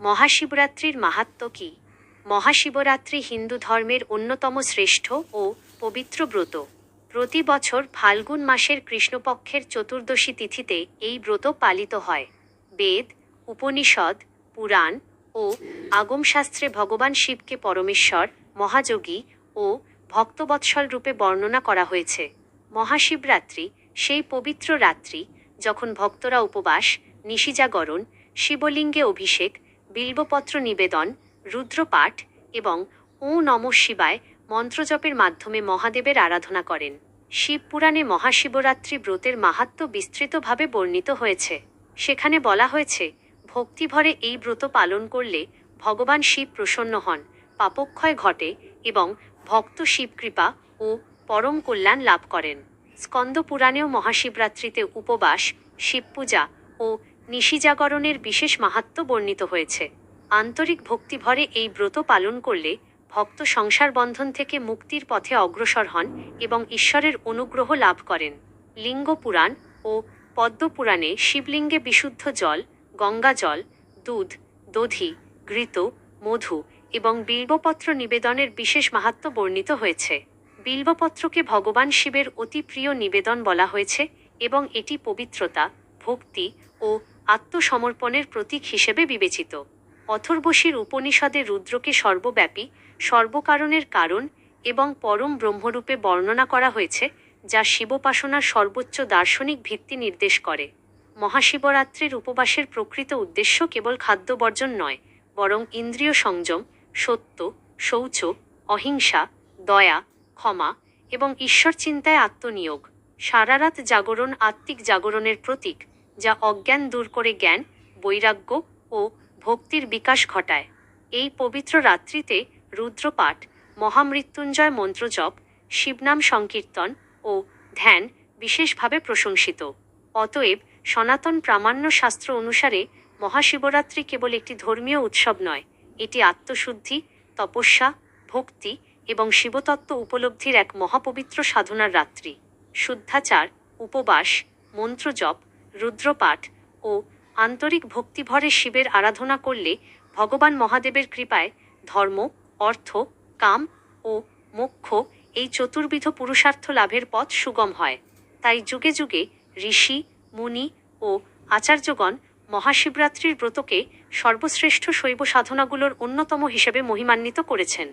মহাশিবরাত্রির মাহাত্ম্য কী? মহাশিবরাত্রি হিন্দু ধর্মের অন্যতম শ্রেষ্ঠ ও পবিত্র ব্রত। প্রতি বছর ফাল্গুন মাসের কৃষ্ণপক্ষের চতুর্দশী তিথিতে এই ব্রত পালিত হয়। বেদ, উপনিষদ, পুরাণ ও আগমশাস্ত্রে ভগবান শিবকে পরমেশ্বর, মহাযোগী ও ভক্তবৎসল রূপে বর্ণনা করা হয়েছে। মহাশিবরাত্রি সেই পবিত্র রাত্রি যখন ভক্তরা উপবাস, নিশিজাগরণ, শিবলিঙ্গে অভিষেক, বিল্বপত্র নিবেদন, রুদ্রপাঠ এবং ওঁ নমঃ শিবায় মন্ত্রজপের মাধ্যমে মহাদেবের আরাধনা করেন। শিবপুরাণে মহাশিবরাত্রি ব্রতের মাহাত্ম্য বিস্তৃতভাবে বর্ণিত হয়েছে। সেখানে বলা হয়েছে, ভক্তিভরে এই ব্রত পালন করলে ভগবান শিব প্রসন্ন হন, পাপক্ষয় ঘটে এবং ভক্ত শিবকৃপা ও পরম কল্যাণ লাভ করেন। স্কন্দ পুরাণেও মহাশিবরাত্রিতে উপবাস, শিবপূজা ও নিশিজাগরণের বিশেষ মাহাত্ম্য বর্ণিত হয়েছে। আন্তরিক ভক্তিভরে এই ব্রত পালন করলে ভক্ত সংসার বন্ধন থেকে মুক্তির পথে অগ্রসর হন এবং ঈশ্বরের অনুগ্রহ লাভ করেন। লিঙ্গ পুরাণ ও পদ্মপুরাণে শিবলিঙ্গে বিশুদ্ধ জল, গঙ্গা জল, দুধ, দধি, ঘৃত, মধু এবং বিল্বপত্র নিবেদনের বিশেষ মাহাত্ম্য বর্ণিত হয়েছে। বিল্বপত্রকে ভগবান শিবের অতি প্রিয় নিবেদন বলা হয়েছে এবং এটি পবিত্রতা, ভক্তি ও আত্মসমর্পণের প্রতীক হিসেবে বিবেচিত। অথর্বশীর উপনিষদে রুদ্রকে সর্বব্যাপী, সর্বকারণের কারণ এবং পরম ব্রহ্মরূপে বর্ণনা করা হয়েছে, যা শিবোপাসনার সর্বোচ্চ দার্শনিক ভিত্তি নির্দেশ করে। মহাশিবরাত্রির উপবাসের প্রকৃত উদ্দেশ্য কেবল খাদ্য বর্জন নয়, বরং ইন্দ্রিয় সংযম, সত্য, শৌচ, অহিংসা, দয়া, ক্ষমা এবং ঈশ্বর চিন্তায় আত্মনিয়োগ। সারারাত জাগরণ আত্মিক জাগরণের প্রতীক, যা অজ্ঞান দূর করে জ্ঞান, বৈরাগ্য ও ভক্তির বিকাশ ঘটায়। এই পবিত্র রাত্রিতে রুদ্রপাঠ, মহামৃত্যুঞ্জয় মন্ত্রজপ, শিবনাম সংকীর্তন ও ধ্যান বিশেষভাবে প্রশংসিত। অতএব সনাতন প্রামাণ্য শাস্ত্র অনুসারে মহাশিবরাত্রি কেবল একটি ধর্মীয় উৎসব নয়, এটি আত্মশুদ্ধি, তপস্যা, ভক্তি এবং শিবতত্ত্ব উপলব্ধির এক মহাপবিত্র সাধনার রাত্রি। শুদ্ধাচার, উপবাস, মন্ত্রজপ, রুদ্রপাঠ ও আন্তরিক ভক্তিভরে শিবের আরাধনা করলে ভগবান মহাদেবের কৃপায় ধর্ম, অর্থ, কাম ও মোক্ষ এই চতুর্বিধ পুরুষার্থ লাভের পথ সুগম হয়। তাই যুগে যুগে ঋষি, মুনি ও আচার্যগণ মহাশিবরাত্রির ব্রতকে সর্বশ্রেষ্ঠ শৈব সাধনাগুলোর অন্যতম হিসেবে মহিমান্বিত করেছেন।